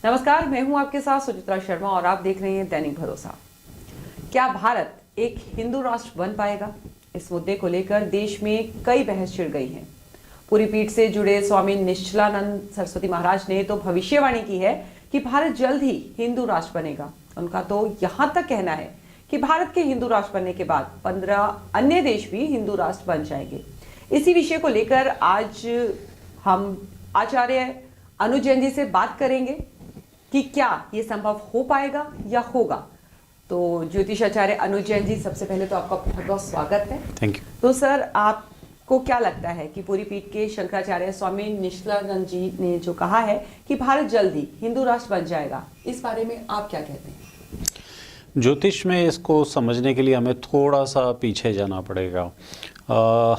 नमस्कार, मैं हूं आपके साथ सुचित्रा शर्मा और आप देख रहे हैं दैनिक भरोसा। क्या भारत एक हिंदू राष्ट्र बन पाएगा? इस मुद्दे को लेकर देश में कई बहस छिड़ गई है। पूरी पीठ से जुड़े स्वामी निश्चलानंद सरस्वती महाराज ने तो भविष्यवाणी की है कि भारत जल्द ही हिंदू राष्ट्र बनेगा। उनका तो यहां तक कहना है कि भारत के हिंदू राष्ट्र बनने के बाद 15 अन्य देश भी हिंदू राष्ट्र बन जाएंगे। इसी विषय को लेकर आज हम आचार्य अनुज जैन जी से बात करेंगे कि क्या ये संभव हो पाएगा या होगा। तो ज्योतिष आचार्य अनुज जैन जी, सबसे पहले तो आपका बहुत बहुत स्वागत है। Thank you. तो सर, आपको क्या लगता है कि पूरी पीठ के शंकराचार्य स्वामी निश्चलानंद जी ने जो कहा है कि भारत जल्द ही हिंदू राष्ट्र बन जाएगा, इस बारे में आप क्या कहते हैं? ज्योतिष में इसको समझने के लिए हमें थोड़ा सा पीछे जाना पड़ेगा।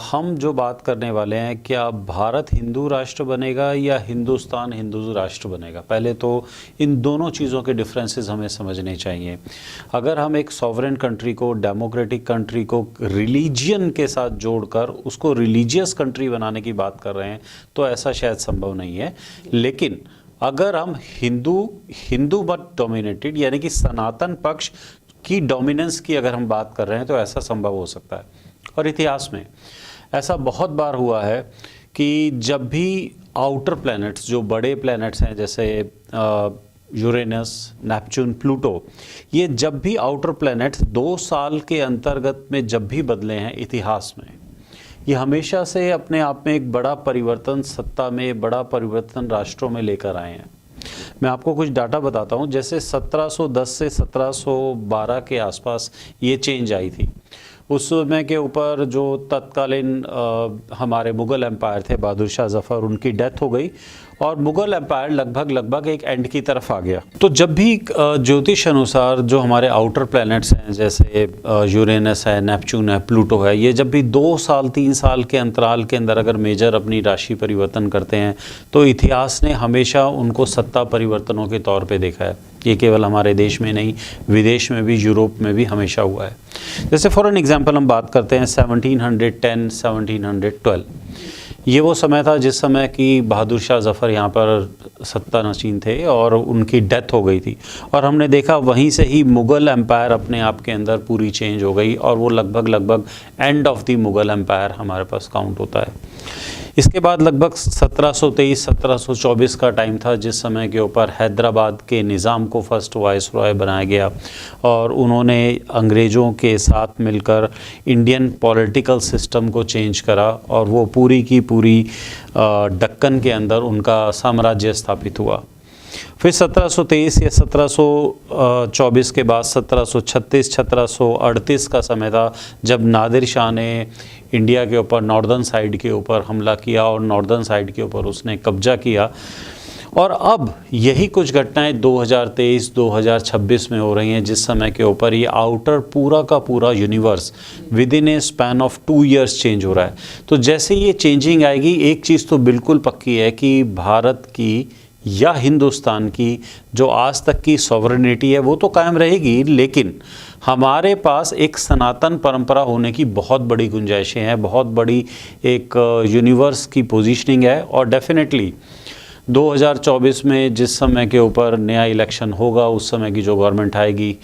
हम जो बात करने वाले हैं, क्या भारत हिंदू राष्ट्र बनेगा या हिंदुस्तान हिंदू राष्ट्र बनेगा, पहले तो इन दोनों चीज़ों के डिफरेंसेस हमें समझने चाहिए। अगर हम एक सॉवरेन कंट्री को, डेमोक्रेटिक कंट्री को रिलीजियन के साथ जोड़कर उसको रिलीजियस कंट्री बनाने की बात कर रहे हैं तो ऐसा शायद संभव नहीं है। लेकिन अगर हम हिंदू मत डोमिनेटेड यानी कि सनातन पक्ष की डोमिनेंस की अगर हम बात कर रहे हैं तो ऐसा संभव हो सकता है। और इतिहास में ऐसा बहुत बार हुआ है कि जब भी आउटर प्लैनेट्स, जो बड़े प्लैनेट्स हैं जैसे यूरेनस, नेपच्यून, प्लूटो, ये जब भी आउटर प्लैनेट्स 2 साल के अंतर्गत में जब भी बदले हैं इतिहास में, ये हमेशा से अपने आप में एक बड़ा परिवर्तन सत्ता में, बड़ा परिवर्तन राष्ट्रों में लेकर आए हैं। मैं आपको कुछ डाटा बताता हूँ। जैसे 1710 से 1712 के आसपास ये चेंज आई थी। उस समय के ऊपर जो तत्कालीन हमारे मुग़ल एम्पायर थे, बहादुर शाह जफ़र, उनकी डेथ हो गई और मुग़ल एम्पायर लगभग एक एंड की तरफ आ गया। तो जब भी ज्योतिष अनुसार जो हमारे आउटर प्लैनेट्स हैं जैसे यूरेनस है, नेपच्यून है, प्लूटो है, ये जब भी 2 साल 3 साल के अंतराल के अंदर अगर मेजर अपनी राशि परिवर्तन करते हैं तो इतिहास ने हमेशा उनको सत्ता परिवर्तनों के तौर पे देखा है। ये केवल हमारे देश में नहीं, विदेश में भी, यूरोप में भी हमेशा हुआ है। जैसे फॉर एन एग्जांपल हम बात करते हैं 1710, 1712, ये वो समय था जिस समय कि बहादुर शाह जफ़र यहाँ पर सत्ता नशीन थे और उनकी डेथ हो गई थी। और हमने देखा वहीं से ही मुग़ल एम्पायर अपने आप के अंदर पूरी चेंज हो गई और वो लगभग end of the Mughal empire हमारे पास काउंट होता है। इसके बाद लगभग 1723-1724 का टाइम था जिस समय के ऊपर हैदराबाद के निज़ाम को फर्स्ट वाइसरॉय बनाया गया और उन्होंने अंग्रेज़ों के साथ मिलकर इंडियन पॉलिटिकल सिस्टम को चेंज करा और वो पूरी की पूरी दक्कन के अंदर उनका साम्राज्य स्थापित हुआ। फिर 1723 या 1724 के बाद 1736-1738 का समय था जब नादिर शाह ने इंडिया के ऊपर नॉर्दर्न साइड के ऊपर हमला किया और नॉर्दर्न साइड के ऊपर उसने कब्जा किया। और अब यही कुछ घटनाएं 2023-2026 में हो रही हैं जिस समय के ऊपर ये आउटर पूरा का पूरा universe with in A span of 2 years change हो रहा है। तो जैसे ये चेंजिंग आएगी, एक चीज़ तो बिल्कुल पक्की है कि भारत की या हिंदुस्तान की जो आज तक की सॉवरेनिटी है वो तो कायम रहेगी, लेकिन हमारे पास एक सनातन परंपरा होने की बहुत बड़ी गुंजाइशें हैं, बहुत बड़ी एक यूनिवर्स की पोजीशनिंग है। और डेफिनेटली 2024 में जिस समय के ऊपर नया इलेक्शन होगा, उस समय की जो गवर्नमेंट आएगी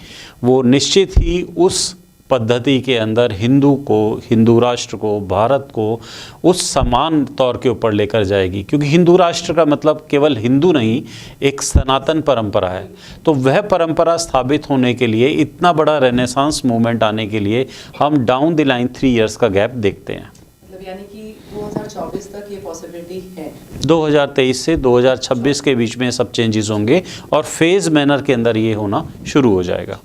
वो निश्चित ही उस पद्धति के अंदर हिंदू राष्ट्र को, भारत को उस समान तौर के ऊपर लेकर जाएगी। क्योंकि हिंदू राष्ट्र का मतलब केवल हिंदू नहीं, एक सनातन परंपरा है। तो वह परंपरा स्थापित होने के लिए, इतना बड़ा रेनेसांस मूवमेंट आने के लिए हम डाउन द लाइन 3 years का गैप देखते हैं। मतलब यानी कि 2024 तक ये पॉसिबिलिटी है। 2023 से 2026 के बीच में सब चेंजेस होंगे और फेज मैनर के अंदर ये होना शुरू हो जाएगा।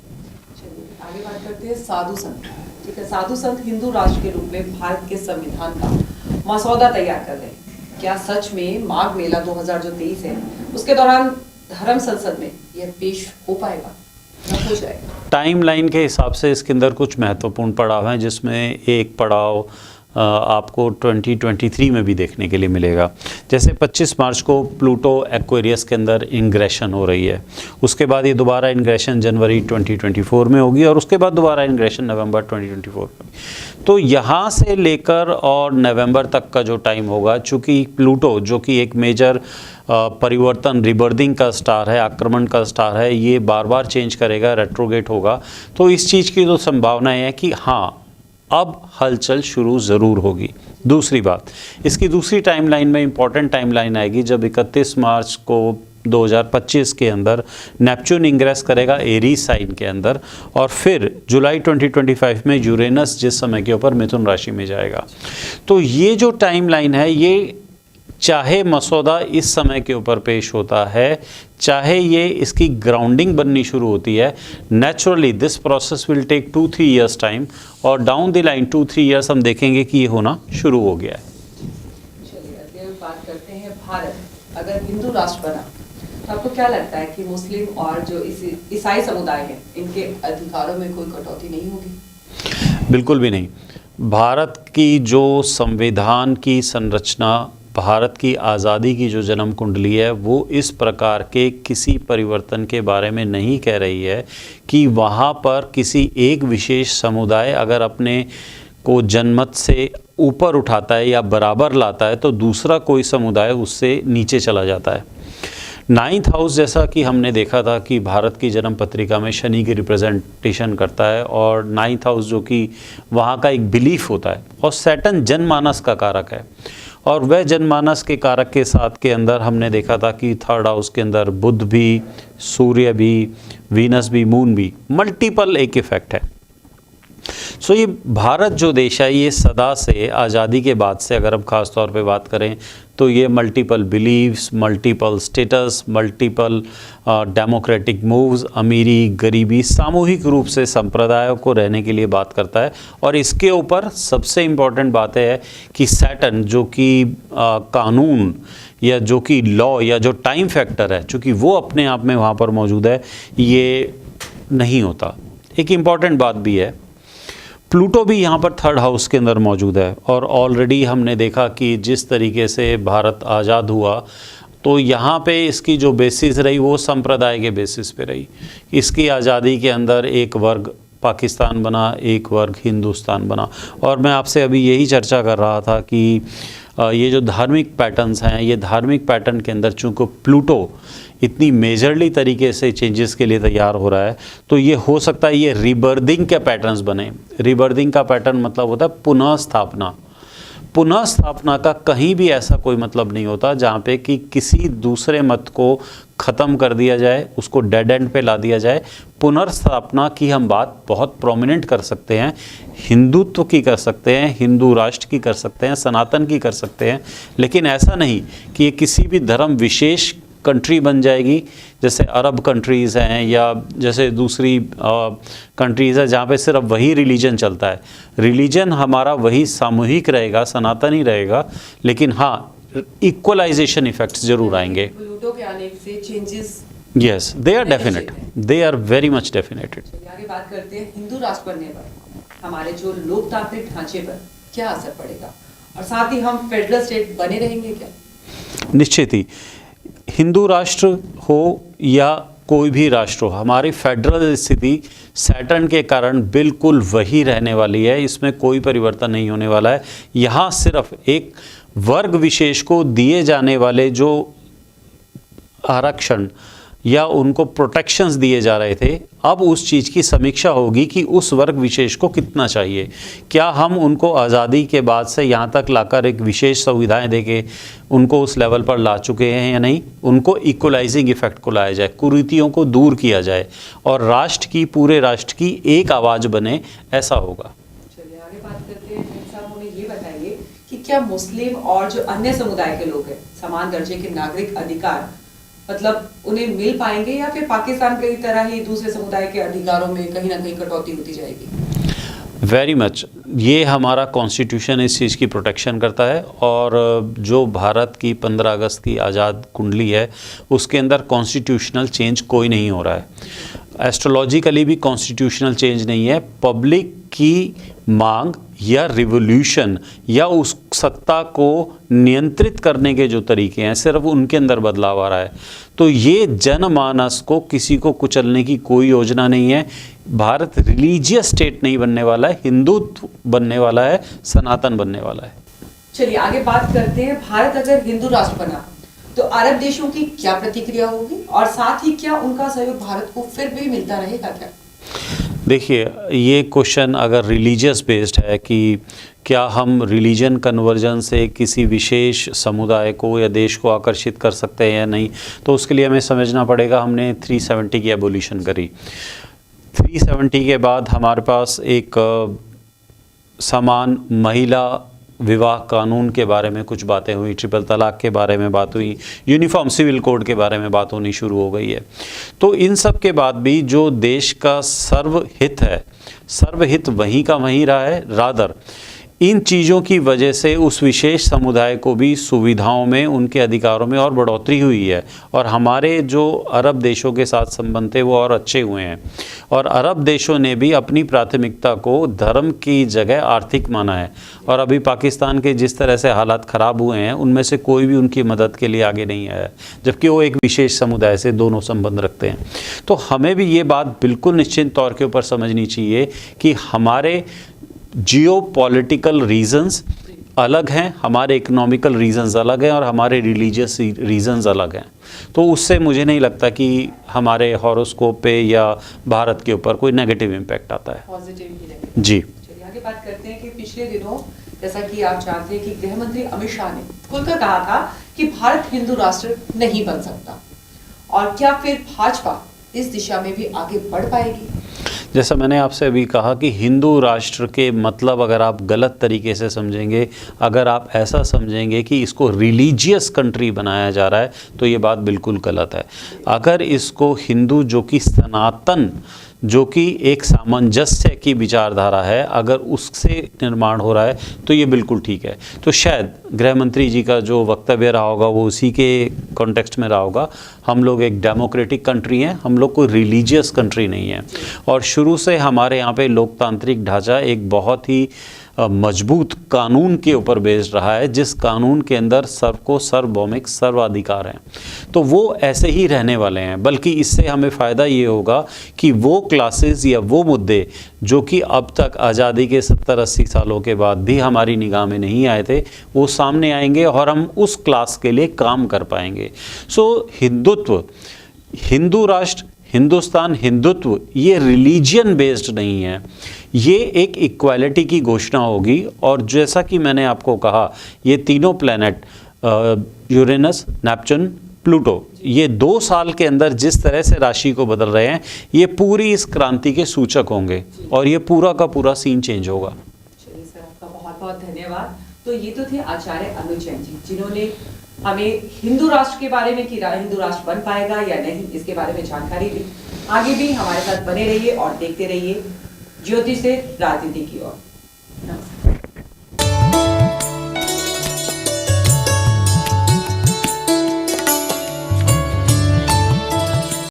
साधु संत, ठीक है, साधु संत हिंदू राष्ट्र के रूप में भारत के संविधान का मसौदा तैयार कर रहे हैं। क्या सच में माघ मेला 2023 है उसके दौरान धर्म संसद में यह पेश हो पाएगा या हो जाएगा? टाइमलाइन के हिसाब से इसके अंदर कुछ महत्वपूर्ण पड़ाव हैं जिसमें एक पड़ाव आपको 2023 में भी देखने के लिए मिलेगा। जैसे 25 मार्च को प्लूटो एक्वेरियस के अंदर इंग्रेशन हो रही है, उसके बाद ये दोबारा इंग्रेशन जनवरी 2024 में होगी और उसके बाद दोबारा इंग्रेशन नवंबर 2024 में। तो यहाँ से लेकर और नवंबर तक का जो टाइम होगा, चूँकि प्लूटो जो कि एक मेजर परिवर्तन रिबर्थिंग का स्टार है, आक्रमण का स्टार है, ये बार बार चेंज करेगा, रेट्रोगेट होगा। तो इस चीज़ की तो संभावनाएं है कि हाँ अब हलचल शुरू ज़रूर होगी। दूसरी बात, इसकी दूसरी टाइमलाइन में इम्पॉर्टेंट टाइमलाइन आएगी जब 31 मार्च को 2025 के अंदर नेपच्यून इंग्रेस करेगा एरीज साइन के अंदर, और फिर जुलाई 2025 में यूरेनस जिस समय के ऊपर मिथुन राशि में जाएगा। तो ये जो टाइमलाइन है, ये चाहे मसौदा इस समय के ऊपर पेश होता है, चाहे ये इसकी ग्राउंडिंग बननी शुरू होती है, naturally this process will take 2-3 years time, और डाउन द लाइन 2-3 ईयर्स हम देखेंगे कि ये होना शुरू हो गया है। चलिए अगले बात करते हैं, भारत अगर हिंदू राष्ट्र बना तो आपको क्या लगता है कि मुस्लिम और जो ईसाई समुदाय है इनके अधिकारों में कोई कटौती नहीं होगी? बिल्कुल भी नहीं। भारत की जो संविधान की संरचना, भारत की आज़ादी की जो जन्म कुंडली है, वो इस प्रकार के किसी परिवर्तन के बारे में नहीं कह रही है कि वहाँ पर किसी एक विशेष समुदाय अगर अपने को जनमत से ऊपर उठाता है या बराबर लाता है तो दूसरा कोई समुदाय उससे नीचे चला जाता है। 9th हाउस, जैसा कि हमने देखा था कि भारत की जन्म पत्रिका में शनि की रिप्रेजेंटेशन करता है, और 9th हाउस जो कि वहाँ का एक बिलीफ होता है, और सैटर्न जनमानस का कारक है, और वह जनमानस के कारक के साथ के अंदर हमने देखा था कि 3rd हाउस के अंदर बुध भी, सूर्य भी, वीनस भी, मून भी, मल्टीपल एक इफेक्ट है। सो ये भारत जो देश है, ये सदा से आज़ादी के बाद से अगर हम ख़ास तौर पे बात करें तो ये multiple believes, multiple status, multiple democratic moves, अमीरी, गरीबी, सामूहिक रूप से संप्रदायों को रहने के लिए बात करता है। और इसके ऊपर सबसे इम्पॉर्टेंट बात है कि सैटर्न जो कि कानून या जो कि लॉ या जो टाइम फैक्टर है, चूँकि वो अपने आप में वहाँ पर मौजूद है, ये नहीं होता। एक इम्पॉर्टेंट बात भी है, प्लूटो भी यहाँ पर 3rd हाउस के अंदर मौजूद है, और ऑलरेडी हमने देखा कि जिस तरीके से भारत आज़ाद हुआ तो यहाँ पे इसकी जो बेसिस रही वो संप्रदाय के बेसिस पे रही। इसकी आज़ादी के अंदर एक वर्ग पाकिस्तान बना, एक वर्ग हिंदुस्तान बना। और मैं आपसे अभी यही चर्चा कर रहा था कि ये जो धार्मिक पैटर्न्स हैं, ये धार्मिक पैटर्न के अंदर चूँकि प्लूटो इतनी मेजरली तरीके से चेंजेस के लिए तैयार हो रहा है, तो ये हो सकता है ये रिबर्थिंग के पैटर्न्स बने। रिबर्थिंग का पैटर्न मतलब होता है पुनः स्थापना। पुनः स्थापना का कहीं भी ऐसा कोई मतलब नहीं होता जहाँ पे कि किसी दूसरे मत को ख़त्म कर दिया जाए, उसको डेड एंड पे ला दिया जाए। पुनर्स्थापना की हम बात बहुत प्रोमिनेंट कर सकते हैं, हिंदुत्व की कर सकते हैं, हिंदू राष्ट्र की कर सकते हैं, सनातन की कर सकते हैं, लेकिन ऐसा नहीं कि ये किसी भी धर्म विशेष कंट्री बन जाएगी, जैसे अरब कंट्रीज़ हैं या जैसे दूसरी कंट्रीज़ है जहाँ पे सिर्फ वही रिलीजन चलता है। रिलीजन हमारा वही सामूहिक रहेगा, सनातनी रहेगा, लेकिन हाँ इक्वलाइजेशन इफेक्ट्स जरूर आएंगे। प्लूटो के आने से changes, yes, they are definite, they are very much definited. चलिए आगे बात करते हैं, हिंदू राष्ट्र बनने पर हमारे जो लोकतांत्रिक ढांचे पर क्या असर पड़ेगा, और साथ ही हम फेडरल स्टेट बने रहेंगे क्या? निश्चित ही, हिंदू राष्ट्र हो या कोई भी राष्ट्र हो, हमारी फेडरल स्थिति सैटर्न के कारण बिल्कुल वही रहने वाली है, इसमें कोई परिवर्तन नहीं होने वाला है। यहाँ सिर्फ एक वर्ग विशेष को दिए जाने वाले जो आरक्षण या उनको प्रोटेक्शंस दिए जा रहे थे, अब उस चीज़ की समीक्षा होगी कि उस वर्ग विशेष को कितना चाहिए। क्या हम उनको आज़ादी के बाद से यहाँ तक लाकर एक विशेष सुविधाएं देके उनको उस लेवल पर ला चुके हैं या नहीं? उनको इक्वलाइजिंग इफेक्ट को लाया जाए, कुरीतियों को दूर किया जाए और राष्ट्र की, पूरे राष्ट्र की एक आवाज़ बने, ऐसा होगा। चलिए आगे बात करते हैं। साहब हमें ये बताइए कि क्या मुस्लिम और जो अन्य समुदाय के लोग हैं समान दर्जे के नागरिक अधिकार मतलब उन्हें मिल पाएंगे, या फिर पाकिस्तान की तरह ही दूसरे समुदाय के अधिकारों में कहीं ना कहीं कटौती होती जाएगी? वेरी मच, ये हमारा कॉन्स्टिट्यूशन इस चीज़ की प्रोटेक्शन करता है, और जो भारत की 15 अगस्त की आज़ाद कुंडली है उसके अंदर कॉन्स्टिट्यूशनल चेंज कोई नहीं हो रहा है। एस्ट्रोलॉजिकली भी कॉन्स्टिट्यूशनल चेंज नहीं है। पब्लिक की मांग या रिवोल्यूशन या उस सत्ता को नियंत्रित करने के जो तरीके हैं, सिर्फ उनके अंदर बदलाव आ रहा है। तो ये जनमानस को किसी को कुचलने की कोई योजना नहीं है। भारत रिलीजियस स्टेट नहीं बनने वाला है, हिंदुत्व बनने वाला है, सनातन बनने वाला है। चलिए आगे बात करते हैं। भारत अगर हिंदू राष्ट्र बना तो अरब देशों की क्या प्रतिक्रिया होगी, और साथ ही क्या उनका सहयोग भारत को फिर भी मिलता रहेगा क्या? देखिए, ये क्वेश्चन अगर रिलीजियस बेस्ड है कि क्या हम रिलीजन कन्वर्जन से किसी विशेष समुदाय को या देश को आकर्षित कर सकते हैं या नहीं, तो उसके लिए हमें समझना पड़ेगा हमने 370 की एबोलिशन करी। 370 के बाद हमारे पास एक समान महिला विवाह कानून के बारे में कुछ बातें हुई, ट्रिपल तलाक के बारे में बात हुई, यूनिफॉर्म सिविल कोड के बारे में बात होनी शुरू हो गई है। तो इन सब के बाद भी जो देश का सर्वहित है, सर्वहित वहीं का वहीं रहा है। रादर इन चीज़ों की वजह से उस विशेष समुदाय को भी सुविधाओं में, उनके अधिकारों में और बढ़ोतरी हुई है, और हमारे जो अरब देशों के साथ संबंध थे वो और अच्छे हुए हैं। और अरब देशों ने भी अपनी प्राथमिकता को धर्म की जगह आर्थिक माना है, और अभी पाकिस्तान के जिस तरह से हालात ख़राब हुए हैं उनमें से कोई भी उनकी मदद के लिए आगे नहीं आया, जबकि वो एक विशेष समुदाय से दोनों संबंध रखते हैं। तो हमें भी ये बात बिल्कुल निश्चित तौर के ऊपर समझनी चाहिए कि हमारे जियोपॉलिटिकल रीजंस अलग हैं, हमारे इकोनॉमिकल रीजंस अलग हैं, और हमारे रिलीजियस रीजंस अलग हैं। तो उससे मुझे नहीं लगता कि हमारे हॉरोस्कोप पे या भारत के ऊपर कोई नेगेटिव इम्पैक्ट आता है। पॉजिटिव ही रहेगा। जी, चलिए आगे बात करते हैं कि पिछले दिनों जैसा कि आप जानते हैं कि गृह मंत्री अमित शाह ने खुलकर कहा था कि भारत हिंदू राष्ट्र नहीं बन सकता, और क्या फिर भाजपा इस दिशा में भी आगे बढ़ पाएगी? जैसा मैंने आपसे अभी कहा कि हिंदू राष्ट्र के मतलब अगर आप गलत तरीके से समझेंगे, अगर आप ऐसा समझेंगे कि इसको रिलीजियस कंट्री बनाया जा रहा है, तो ये बात बिल्कुल गलत है। अगर इसको हिंदू, जो कि सनातन, जो कि एक सामंजस्य की विचारधारा है, अगर उससे निर्माण हो रहा है तो ये बिल्कुल ठीक है। तो शायद गृह मंत्री जी का जो वक्तव्य रहा होगा वो उसी के कॉन्टेक्स्ट में रहा होगा। हम लोग एक डेमोक्रेटिक कंट्री हैं, हम लोग कोई रिलीजियस कंट्री नहीं है, और शुरू से हमारे यहाँ पे लोकतांत्रिक ढांचा एक बहुत ही मजबूत कानून के ऊपर बेस्ड रहा है, जिस कानून के अंदर सबको सार्वभौमिक सर्वाधिकार हैं। तो वो ऐसे ही रहने वाले हैं, बल्कि इससे हमें फ़ायदा ये होगा कि वो क्लासेस या वो मुद्दे जो कि अब तक आज़ादी के 70-80 सालों के बाद भी हमारी निगाह में नहीं आए थे, वो सामने आएंगे और हम उस क्लास के लिए काम कर पाएंगे। सो हिंदुत्व, हिंदू राष्ट्र, हिंदुस्तान, हिंदुत्व ये रिलीजियन बेस्ड नहीं है, ये एक इक्वालिटी की घोषणा होगी। और जैसा कि मैंने आपको कहा, ये तीनों प्लैनेट यूरेनस, नेपच्यून, प्लूटो, ये 2 साल के अंदर जिस तरह से राशि को बदल रहे हैं, ये पूरी इस क्रांति के सूचक होंगे, और ये पूरा का पूरा सीन चेंज होगा। चलिए सर, आपका बहुत बहुत धन्यवाद। तो ये तो थे आचार्य अनुज जैन जी, जिन्होंने हमें हिंदू राष्ट्र के बारे में कि हिंदू राष्ट्र बन पाएगा या नहीं, इसके बारे में जानकारी दी। आगे भी हमारे साथ बने रहिए और देखते रहिए ज्योतिष से राजनीति की ओर। नमस्कार।